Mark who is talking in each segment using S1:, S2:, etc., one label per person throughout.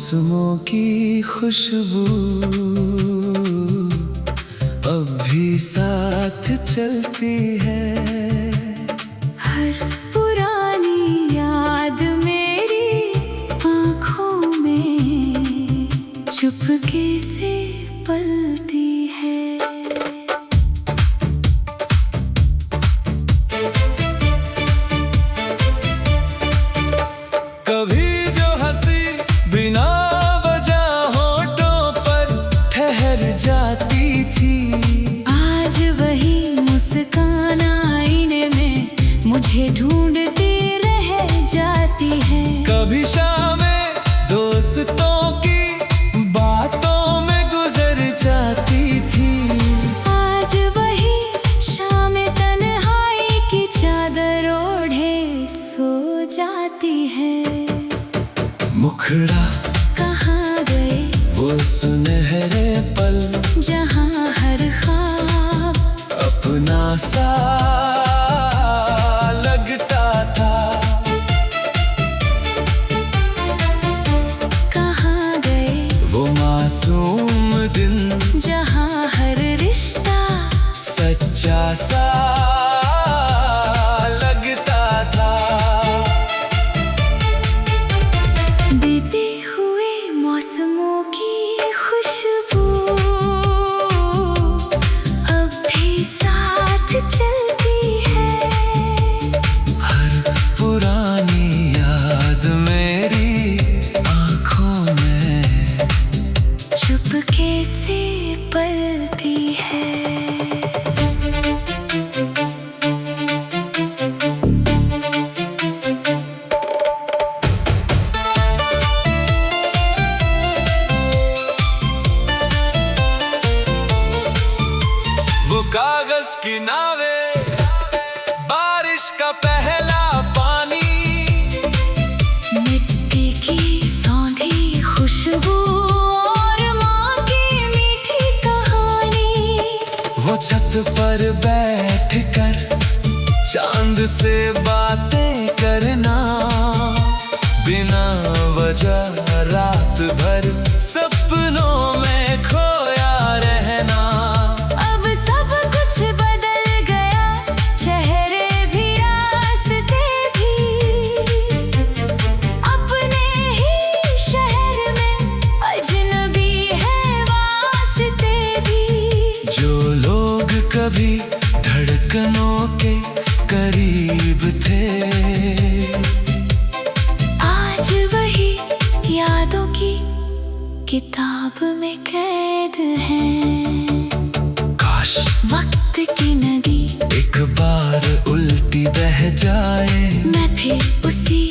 S1: मौसमों की खुशबू अब भी साथ चलती है।
S2: हर पुरानी याद मेरी आँखों में चुपके से पलती है।
S1: कभी जो हंसी बिना वजह होठों पर ठहर जाती थी,
S2: आज वही मुस्कान आईने में मुझे ढूंढती रह जाती है।
S1: कभी शामें दोस्तों की बातों में गुजर जाती थी,
S2: आज वही शाम तन्हाई की चादर ओढ़े सो जाती है।
S1: मुखड़ा
S2: कहाँ गए
S1: वो सुनहरे पल,
S2: जहाँ हर ख्वाब
S1: अपना सा लगता था।
S2: कहाँ गए
S1: वो मासूम दिन,
S2: जहाँ हर रिश्ता
S1: सच्चा सा लगता था।
S2: बीते हुए मौसमों की खुशबू अब भी साथ चलती है।
S1: हर पुरानी याद मेरी आँखों में
S2: चुपके से पलती है।
S1: वो कागज की नावे, बारिश का पहला पानी,
S2: मिट्टी की सौंधी खुशबू और माँ की मीठी कहानी।
S1: वो छत पर बैठकर चांद से बातें करना, बिना वजह रात भर सपनों में खोया रहना।
S2: अब सब कुछ बदल गया, चेहरे भी रास्ते भी, अपने ही शहर में अजनबी है वास्ते भी।
S1: जो लोग कभी धड़कनों के करीब थे,
S2: आज वही यादों की किताब में कैद हैं।
S1: काश
S2: वक्त की नदी
S1: एक बार उल्टी बह जाए,
S2: मैं फिर उसी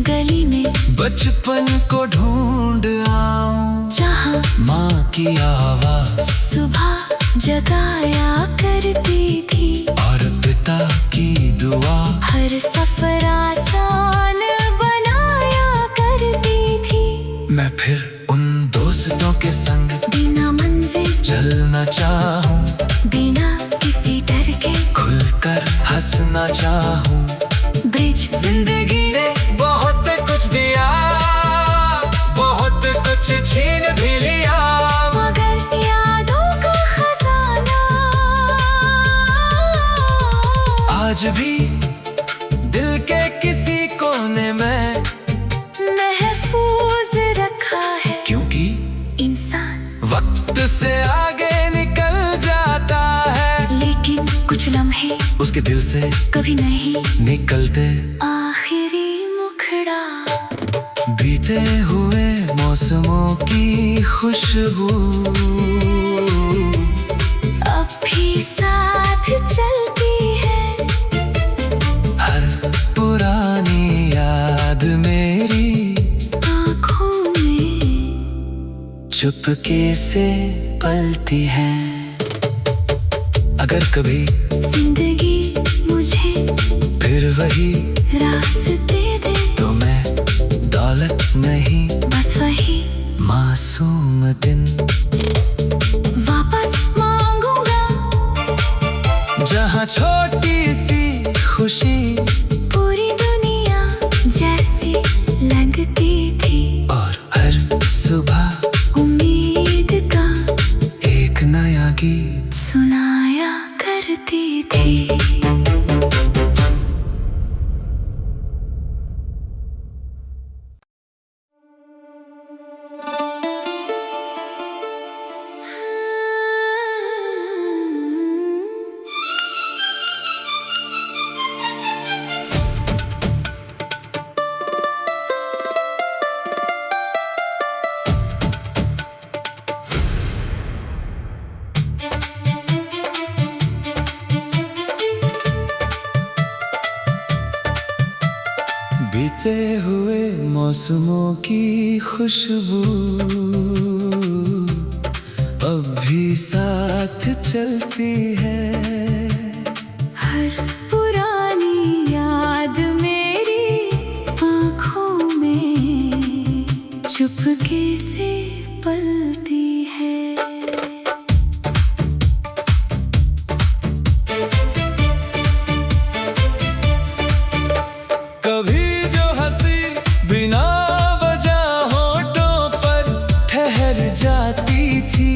S2: गली में
S1: बचपन को ढूंढ आऊं,
S2: जहाँ
S1: माँ की आवाज
S2: सुबह जगाया करती थी,
S1: और पिता की दुआ
S2: हर सफर आसान बनाया करती थी।
S1: मैं फिर उन दोस्तों के संग
S2: बिना मंजिल
S1: चलना चाहूं,
S2: बिना किसी डर के
S1: खुलकर हंसना चाहूं।
S2: ब्रिज
S1: जिंदगी ने बहुत कुछ दिया, बहुत कुछ छीन भी लिया,
S2: मगर यादों का खजाना
S1: आज भी दिल के किसी कोने में
S2: महफूज रखा है।
S1: क्योंकि
S2: इंसान
S1: वक्त से आगे निकल जाता है,
S2: लेकिन कुछ लम्हे
S1: उसके दिल से
S2: कभी नहीं
S1: निकलते।
S2: आखिरी मुखड़ा
S1: बीते हुए मौसमों की खुशबू
S2: अब भी साथ चलती है।
S1: हर पुरानी याद मेरी
S2: आँखों में
S1: चुपके से पलती है। अगर कभी
S2: जिंदगी मुझे
S1: फिर वही
S2: रास्ते दे,
S1: तो मैं दौलत नहीं,
S2: बस वही
S1: मासूम दिन
S2: वापस मांगूंगा,
S1: जहाँ छोटी सी खुशी
S2: पूरी दुनिया जैसी लगती थी।
S1: और हर बहते हुए मौसमों की खुशबू अब भी साथ चलती है।
S2: हर पुरानी याद मेरी आँखों में चुपके से पलती है।
S1: कभी जो हंसी बिना वजह होठों पर ठहर जाती थी,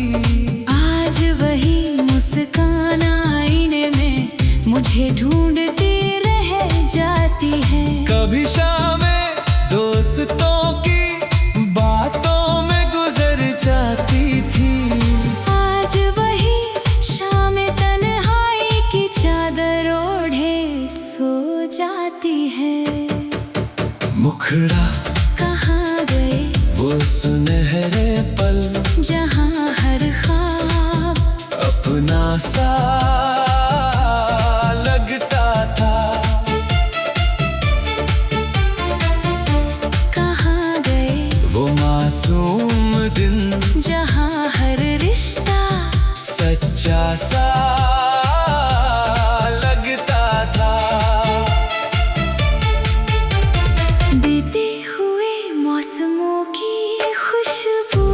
S2: आज वही मुस्कान आईने में मुझे ढूंढती रह जाती है।
S1: कभी शामें दोस्तों की बातों में गुजर जाती थी,
S2: आज वही शाम तन्हाई की चादर ओढ़े सो जाती है।
S1: मुखड़ा
S2: कहाँ गए
S1: वो सुनहरे पल,
S2: जहाँ हर ख्वाब
S1: अपना सा लगता था।
S2: कहाँ गए
S1: वो मासूम दिन,
S2: जहाँ हर रिश्ता
S1: सच्चा सा लगता था।
S2: बीते हुए मौसमों की खुशबू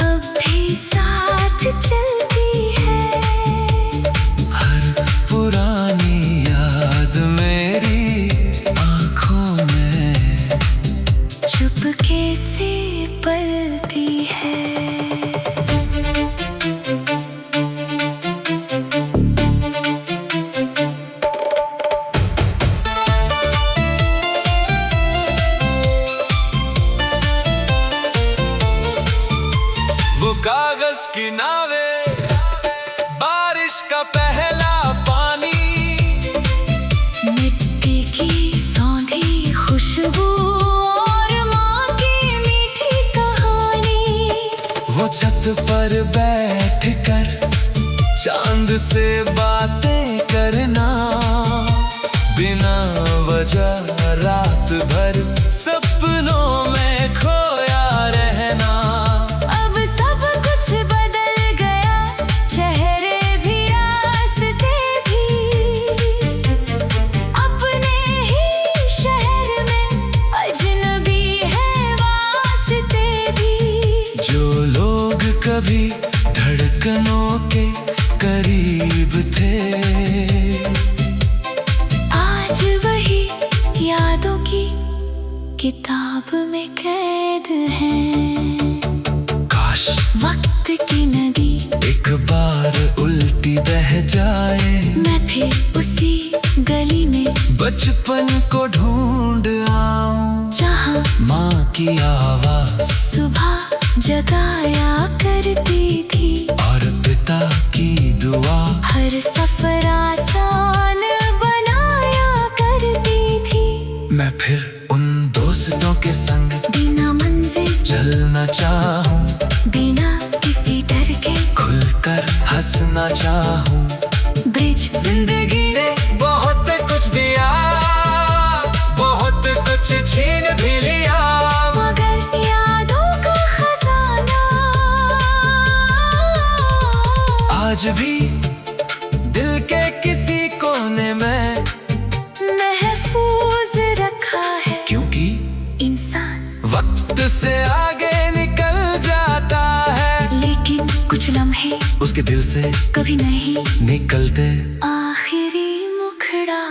S2: अब भी साथ चलती है।
S1: हर पुरानी याद मेरी आँखों में
S2: चुपके से पलती है।
S1: वो कागज की नावें, बारिश का पहला पानी,
S2: मिट्टी की सौंधी खुशबू और माँ की मीठी कहानी।
S1: वो छत पर बैठकर चांद से बातें करना, बिना वजह रात भर सपनों में खोया रहना।
S2: अब सब कुछ बदल गया, चेहरे भी रास्ते भी, अपने ही शहर में अजनबी है वास्ते भी।
S1: जो लोग कभी धड़कनों के करीब थे,
S2: आज वही यादों की किताब में कैद हैं।
S1: काश
S2: वक्त की नदी
S1: एक बार उल्टी बह जाए,
S2: मैं फिर उसी गली में
S1: बचपन को ढूंढ आऊं,
S2: जहाँ
S1: माँ की आवाज
S2: सुबह जगाया करती थी,
S1: और पिता की दुआ
S2: हर सफर आसान बनाया करती थी।
S1: मैं फिर उन दोस्तों के संग
S2: बिना मंजिल
S1: चलना चाहूं,
S2: बिना किसी डर के
S1: खुलकर हंसना चाहूं।
S2: ब्रिज
S1: जिंदगी ने बहुत कुछ दिया, बहुत कुछ छीन भी लिया,
S2: मगर यादों का खजाना
S1: आज भी दिल के किसी कोने में
S2: महफूज रखा है।
S1: क्योंकि
S2: इंसान
S1: वक्त से आगे निकल जाता है,
S2: लेकिन कुछ लम्हे
S1: उसके दिल से
S2: कभी नहीं
S1: निकलते।
S2: आखिरी मुखड़ा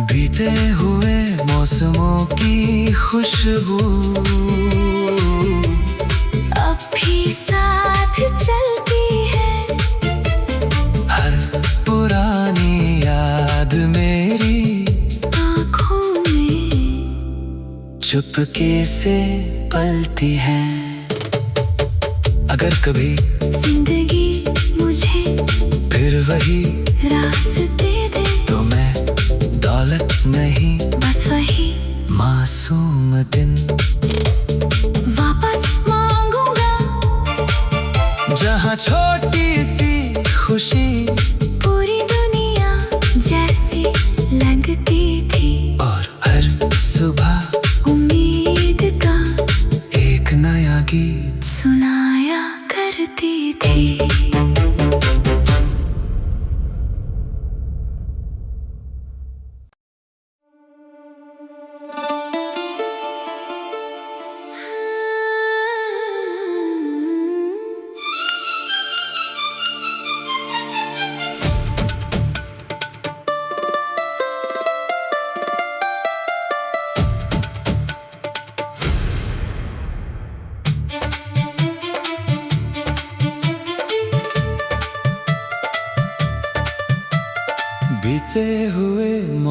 S1: बीते हुए मौसमों की खुशबू
S2: अब भी साथ चलती है।
S1: हर पुरानी याद मेरी
S2: आँखों में
S1: चुपके से पलती है। अगर कभी
S2: जिंदगी मुझे
S1: फिर वही
S2: रास्ते दे,
S1: तो मैं दौलत नहीं,
S2: बस वही
S1: मासूम दिन
S2: वापस मांगूंगा,
S1: जहाँ छोटी सी खुशी
S2: पूरी दुनिया जैसी लगती थी।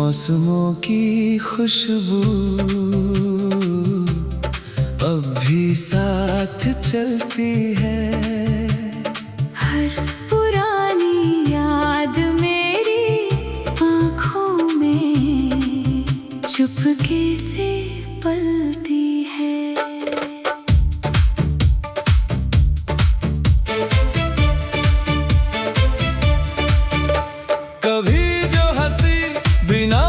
S1: मौसमों की खुशबू अब भी साथ चलती है।
S2: हर पुरानी याद मेरी आँखों में चुपके से पलती है।
S1: कभी जो हंसी बिना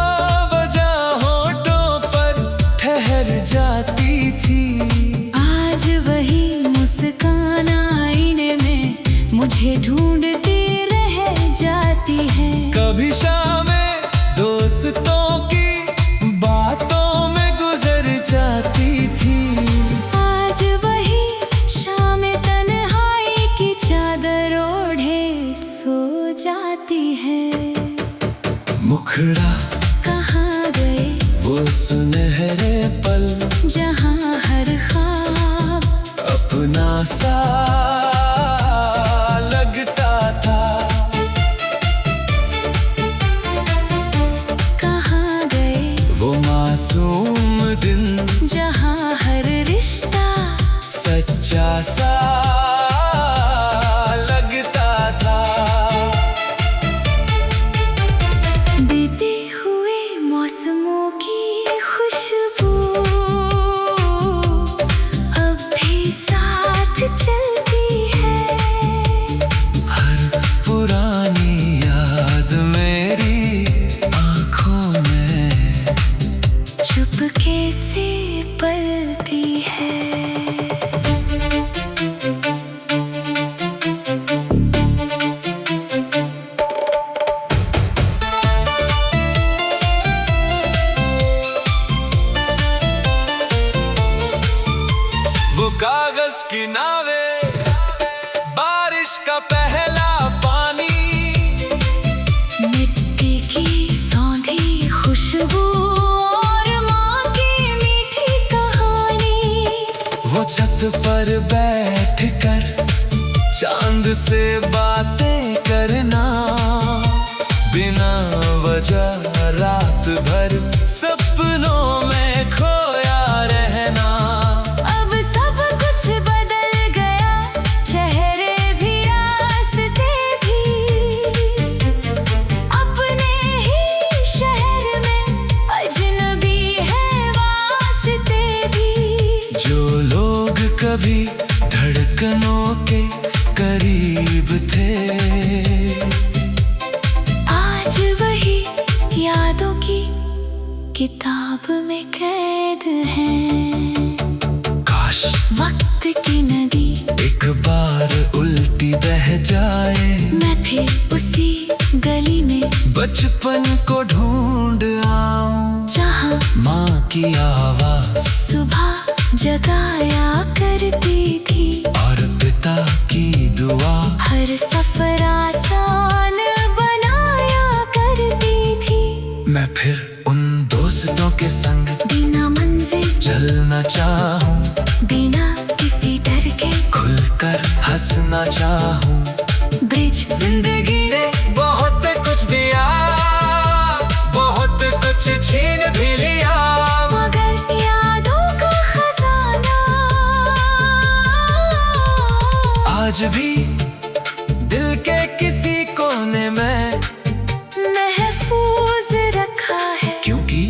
S1: वजह होठों पर ठहर जाती थी,
S2: आज वही मुस्कान आईने में मुझे ढूंढती रह जाती है।
S1: कभी शामें दोस्तों की बातों में गुजर जाती थी,
S2: आज वही शाम तन्हाई की चादर ओढ़े सो जाती है।
S1: मुखड़ा
S2: कहाँ गए
S1: वो सुनहरे पल,
S2: जहाँ हर ख्वाब
S1: अपना सा लगता था।
S2: कहाँ गए
S1: वो मासूम दिन,
S2: जहाँ हर रिश्ता
S1: सच्चा सा लगता था।
S2: बीते हुए मौसमों की खुशबू अब भी साथ चलती है।
S1: हर पुरानी याद मेरी आँखों में
S2: चुपके से पलती है।
S1: वो कागज की नावे, बारिश का पहला पानी,
S2: मिट्टी की सौंधी खुशबू और माँ की मीठी कहानी।
S1: वो छत पर बैठकर चांद से बातें करना, बिना वजह रात भर सपनों में खोया रहना।
S2: अब सब कुछ बदल गया, चेहरे भी रास्ते भी, अपने ही शहर में अजनबी है वास्ते भी।
S1: जो लोग कभी धड़कनों के करीब थे,
S2: आज वही यादों की किताब में कैद हैं।
S1: काश
S2: वक्त की नदी
S1: एक बार उल्टी बह जाए,
S2: मैं फिर उसी गली में
S1: बचपन को ढूंढ आऊं,
S2: जहाँ
S1: माँ की आवाज़
S2: सुबह जगाया करती थी।
S1: और पिता की दुआ
S2: हर सफर आसान बनाया करती थी।
S1: मैं फिर उन दोस्तों के संग
S2: बिना मंजिल
S1: चलना चाहूं,
S2: बिना किसी डर के
S1: खुलकर हंसना चाहूं।
S2: ब्रिज
S1: जिंदगी ने बहुत कुछ दिया, बहुत कुछ छीन भी लिया,
S2: मगर यादों का खजाना
S1: आज भी दिल के किसी कोने में
S2: महफूज रखा है।
S1: क्योंकि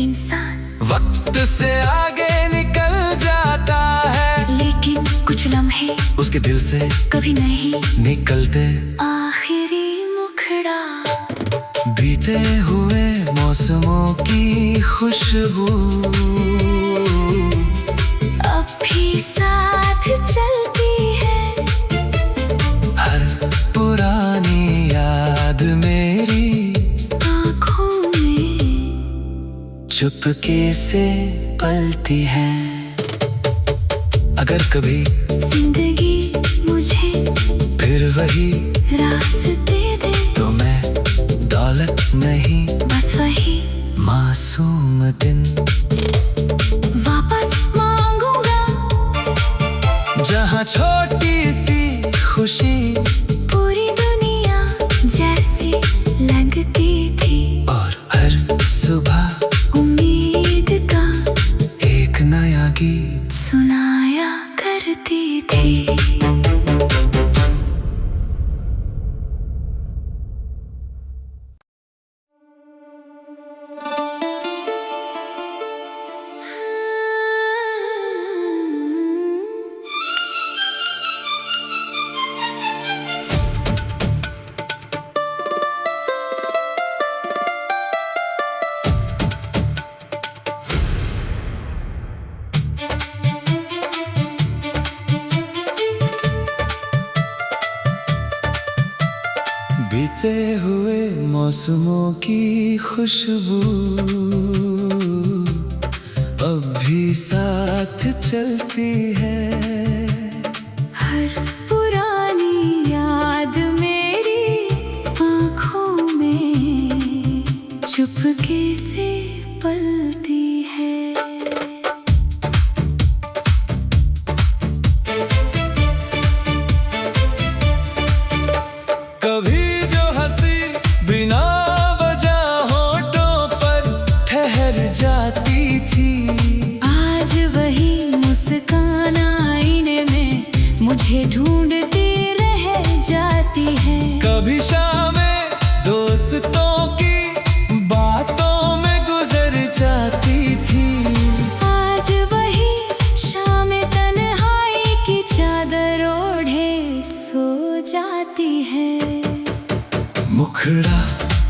S2: इंसान
S1: वक्त से आगे निकल जाता है,
S2: लेकिन कुछ लम्हे
S1: उसके दिल से
S2: कभी नहीं
S1: निकलते।
S2: आखिरी मुखड़ा
S1: बीते हुए मौसमों की खुशबू
S2: अब भी साथ चलती है।
S1: हर पुरानी याद मेरी
S2: आँखों में
S1: चुपके से पलती है। अगर कभी
S2: जिंदगी मुझे
S1: फिर वही
S2: रास्ते दे,
S1: तो मैं दौलत नहीं,
S2: बस वही
S1: मासूम दिन
S2: वापस मांगूंगा।
S1: जहाँ छोटी सी खुशी
S2: पूरी दुनिया जैसी लगती थी।
S1: और हर
S2: करती थी।
S1: बीते हुए मौसमों की खुशबू अब भी साथ चलती है।
S2: हर पुरानी याद मेरी आँखों में चुपके से पलती है।
S1: कभी जो हंसी बिना वजह होठों पर ठहर जाती थी,
S2: आज वही मुस्कान आईने में मुझे ढूंढती रह जाती है।
S1: कभी शामें दोस्तों की बातों में गुजर जाती थी,
S2: आज वही शाम तन्हाई की चादर ओढ़े सो जाती है।
S1: मुखड़ा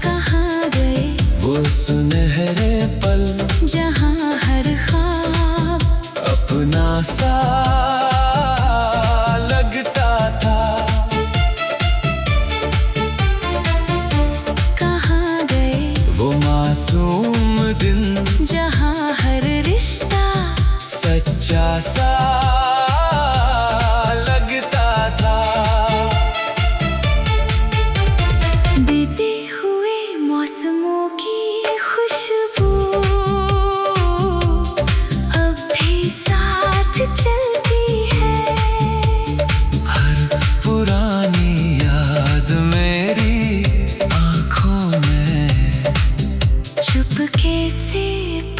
S2: कहाँ गए
S1: वो सुनहरे पल,
S2: जहाँ हर ख्वाब
S1: अपना सा लगता था।
S2: कहाँ गए
S1: वो मासूम दिन,
S2: जहाँ हर रिश्ता
S1: सच्चा सा लगता था।
S2: बीते हुए मौसमों की खुशबू अब भी साथ चलती है।
S1: हर पुरानी याद मेरी आँखों में
S2: चुपके से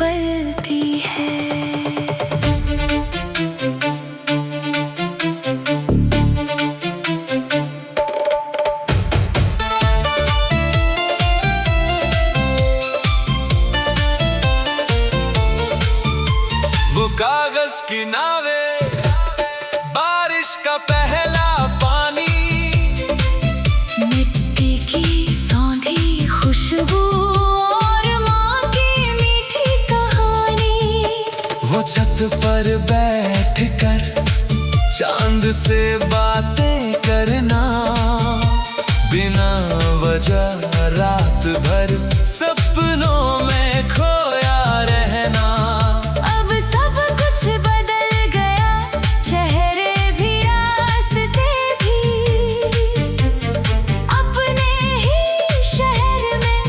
S2: पलती है।
S1: वो कागज की नावे, बारिश का पहला पानी,
S2: मिट्टी की सौंधी खुशबू और माँ की मीठी कहानी।
S1: वो छत पर बैठकर चांद से बातें करना, बिना वजह रात भर सपनों में खोया रहना।
S2: अब सब कुछ बदल गया, चेहरे भी रास्ते भी, अपने ही शहर में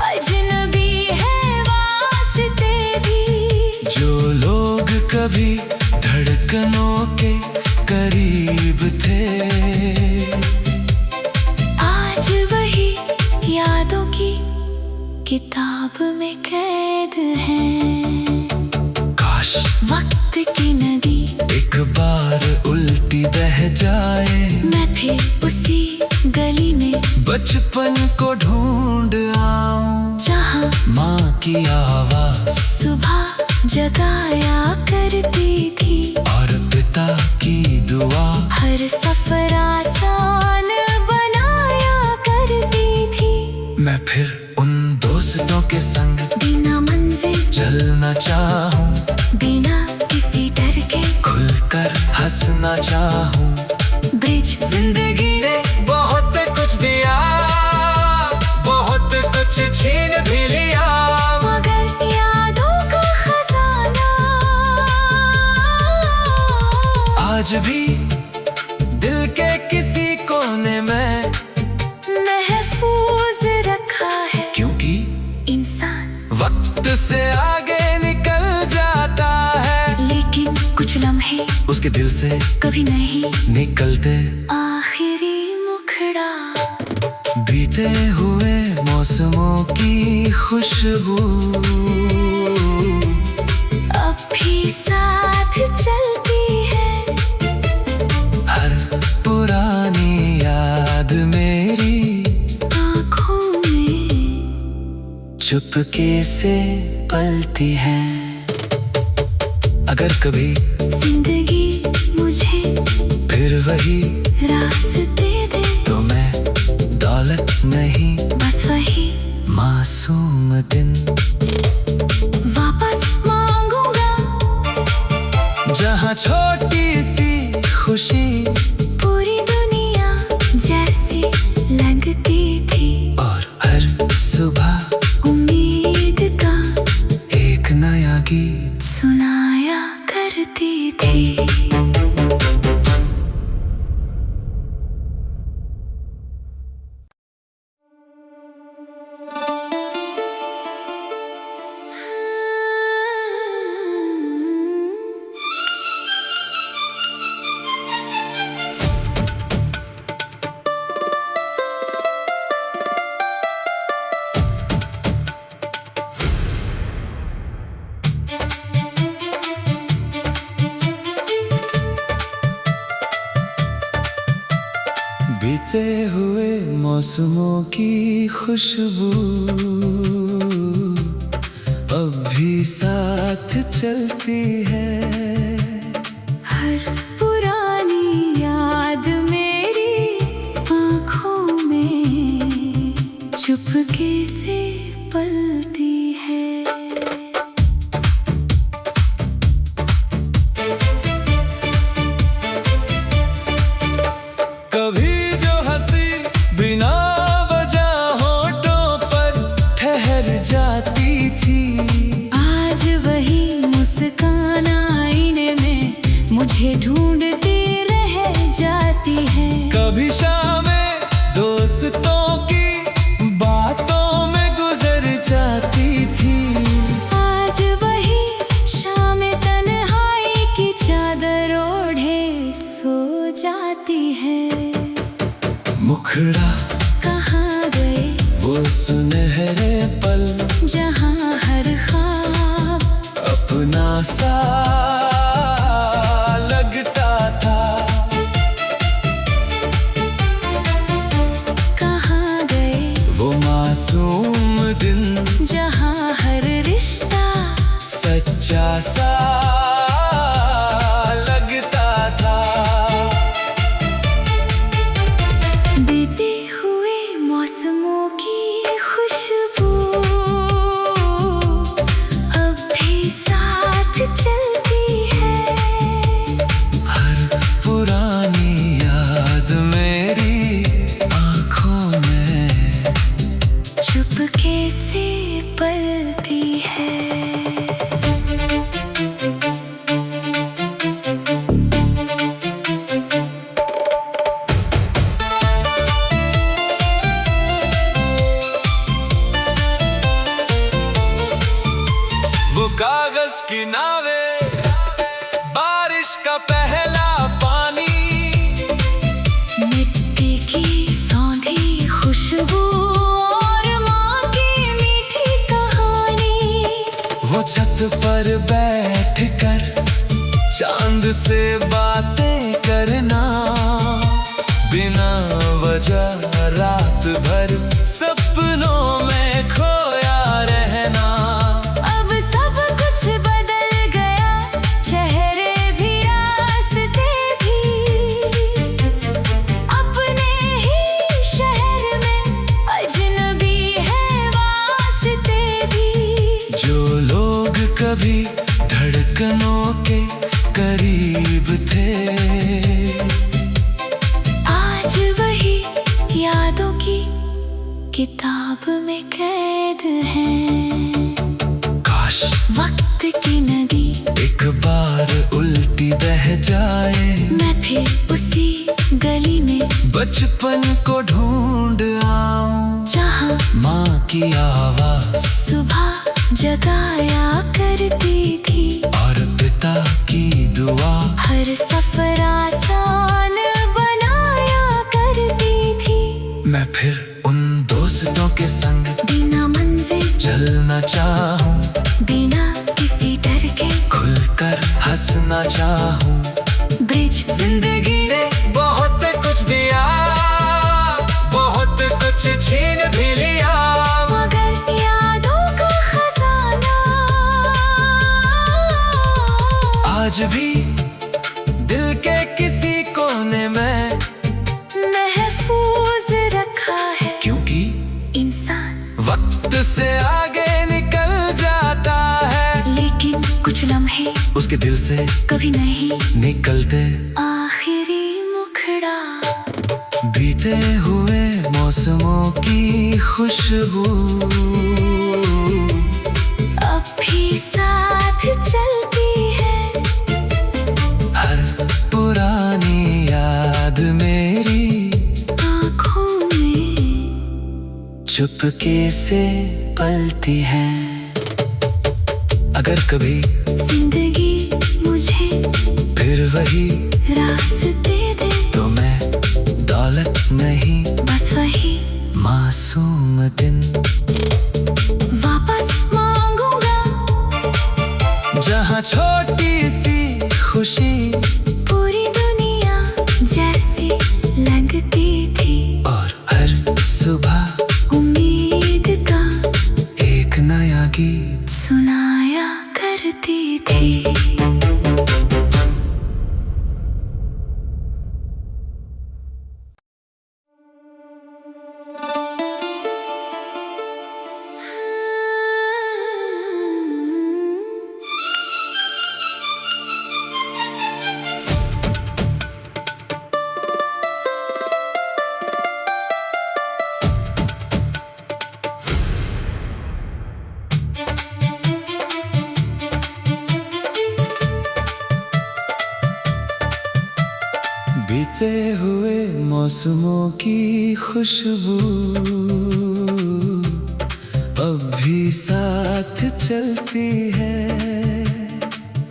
S2: अजनबी है वास्ते भी।
S1: जो लोग कभी धड़कनों के करीब थे,
S2: आज वही यादों की किताब में कैद हैं।
S1: काश
S2: वक्त की नदी
S1: एक बार उल्टी बह जाए,
S2: मैं फिर उसी गली में
S1: बचपन को ढूंढ आऊं,
S2: जहाँ
S1: माँ की आवाज
S2: सुबह जगाया करती थी।
S1: और पिता की दुआ
S2: हर सफर आसान बनाया करती थी।
S1: मैं फिर उन दोस्तों के संग
S2: बिना मंजिल
S1: चलना चाहूं,
S2: बिना किसी डर के
S1: खुलकर हंसना चाहूं।
S2: ब्रिज
S1: जिंदगी ने बहुत कुछ दिया, बहुत कुछ छीन भी लिया,
S2: मगर यादों का खजाना
S1: आज भी दिल के किसी कोने में
S2: महफूज रखा है।
S1: क्योंकि
S2: इंसान
S1: वक्त से आगे निकल जाता है,
S2: लेकिन कुछ लम्हे
S1: उसके दिल से
S2: कभी नहीं
S1: निकलते।
S2: आखिरी मुखड़ा
S1: बीते हुए मौसमों की खुशबू
S2: अब भी साथ चलती है।
S1: चुपके से पलती हैं। अगर कभी
S2: जिंदगी मुझे
S1: फिर वही
S2: रास्ते दे,
S1: तो मैं दौलत नहीं
S2: बस वही
S1: मासूम दिन
S2: वापस मांगूंगा।
S1: जहाँ छोटी सी खुशी
S2: पूरी दुनिया जैसी लगती थी,
S1: और हर सुबह
S2: उम्मीद का
S1: एक नया गीत
S2: सुनाया करती थी।
S1: बीते हुए मौसमों की खुशबू अब भी साथ चलती है।
S2: हर पुरानी याद मेरी आँखों में चुपके से पलती है।
S1: कभी जो हंसी बिना वजह होठों पर ठहर जाती थी,
S2: आज वही मुस्कान आईने में मुझे ढूंढती रह जाती है।
S1: कभी शामें दोस्तों की बातों में गुजर जाती थी,
S2: आज वही शाम तन्हाई की चादर ओढ़े सो जाती है।
S1: मुखड़ा
S2: कहाँ गए
S1: वो सुनहरे पल,
S2: जहाँ हर ख्वाब
S1: अपना सा लगता था।
S2: कहाँ गए
S1: वो मासूम दिन,
S2: जहाँ हर रिश्ता
S1: सच्चा सा लगता था।
S2: बीते हुए मौसमों की खुशबू अब भी साथ चलती है।
S1: हर पुरानी याद मेरी आँखों में
S2: चुपके से पलती है।
S1: वो कागज की नावे, बारिश का पहला पानी,
S2: मिट्टी की सौंधी खुशबू और माँ की मीठी कहानी।
S1: वो छत पर बैठकर चांद से बातें करना, बिना वजह रात भर सपनों में खोया रहना।
S2: अब सब कुछ बदल गया, चेहरे भी रास्ते भी, अपने ही शहर में अजनबी है वास्ते भी।
S1: जो लोग कभी धड़कनों के करीब थे,
S2: आज वही यादों की किताब में कैद हैं।
S1: काश
S2: वक्त की नदी
S1: एक बार उल्टी बह जाए,
S2: मैं फिर उसी गली में
S1: बचपन को ढूंढ आऊं,
S2: जहाँ
S1: माँ की आवाज
S2: सुबह जगाया करती थी,
S1: और पिता की दुआ
S2: हर सफर आसान बनाया करती थी।
S1: मैं फिर उन दोस्तों के संग
S2: बिना मंजिल
S1: चलना चाहूं,
S2: बिना किसी डर के
S1: खुलकर हंसना चाहूं।
S2: ब्रिज
S1: जिंदगी ने बहुत कुछ दिया, बहुत कुछ छीन भी लिया,
S2: मगर यादों
S1: दिल के किसी कोने में
S2: महफूज रखा है,
S1: क्योंकि
S2: इंसान
S1: वक्त से आगे निकल जाता है,
S2: लेकिन कुछ लम्हे
S1: उसके दिल से
S2: कभी नहीं
S1: निकलते।
S2: आखिरी मुखड़ा,
S1: बीते हुए मौसमों की खुशबू
S2: अब भी साथ चलती है।
S1: हर पुरानी याद मेरी
S2: आँखों में
S1: चुपके से पलती है। अगर कभी
S2: जिंदगी मुझे
S1: फिर वही
S2: रास्ते दे,
S1: तो मैं दौलत नहीं,
S2: बस वही
S1: मासूम दिन
S2: वापस मांगूंगा,
S1: जहाँ छोटी सी खुशी
S2: पूरी दुनिया जैसी लगती थी,
S1: और हर सुबह
S2: उम्मीद का
S1: एक नया गीत
S2: सुनाया करती थी।
S1: बीते हुए मौसमों की खुशबू अब भी साथ चलती है।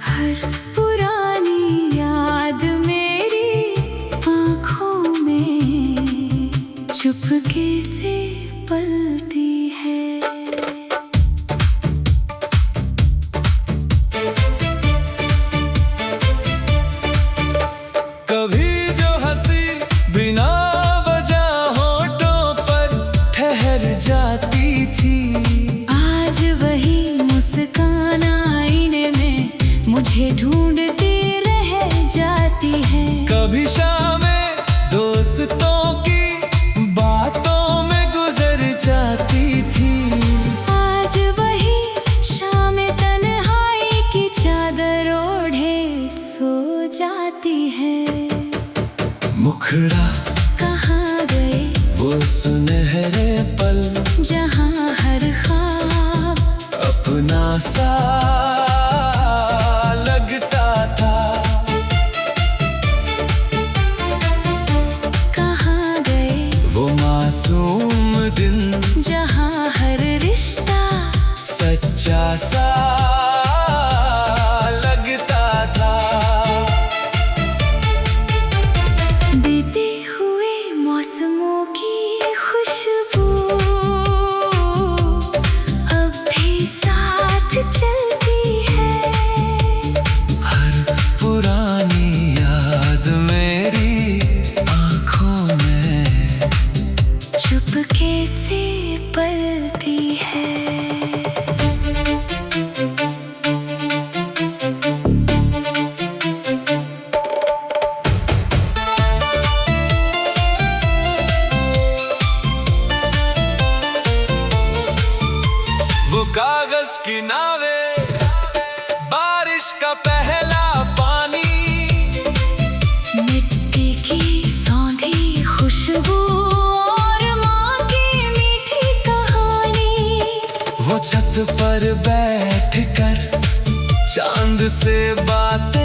S2: हर पुरानी याद मेरी आँखों में चुपके से पलती है।
S1: कभी जो हंसी बिना वजह होठों पर ठहर जाती थी,
S2: आज वही मुस्कान आईने में मुझे ढूंढती रह जाती है।
S1: कभी शामें दोस्तों की बातों में गुजर जाती थी,
S2: आज वही शाम तन्हाई की चादर ओढ़े सो जाती है।
S1: मुखड़ा
S2: कहाँ गए
S1: वो सुनहरे पल,
S2: जहाँ हर ख्वाब
S1: अपना सा लगता था।
S2: कहाँ गए
S1: वो मासूम दिन,
S2: जहाँ हर रिश्ता
S1: सच्चा सा लगता था।
S2: बीते हुए मौसमों की खुशबू अब भी साथ चलती है।
S1: हर पुरानी याद मेरी आँखों में
S2: चुपके से पलती है।
S1: वो कागज की नावें, बारिश का पहला पानी,
S2: मिट्टी की सौंधी खुशबू और माँ की मीठी कहानी।
S1: वो छत पर बैठकर चांद से बातें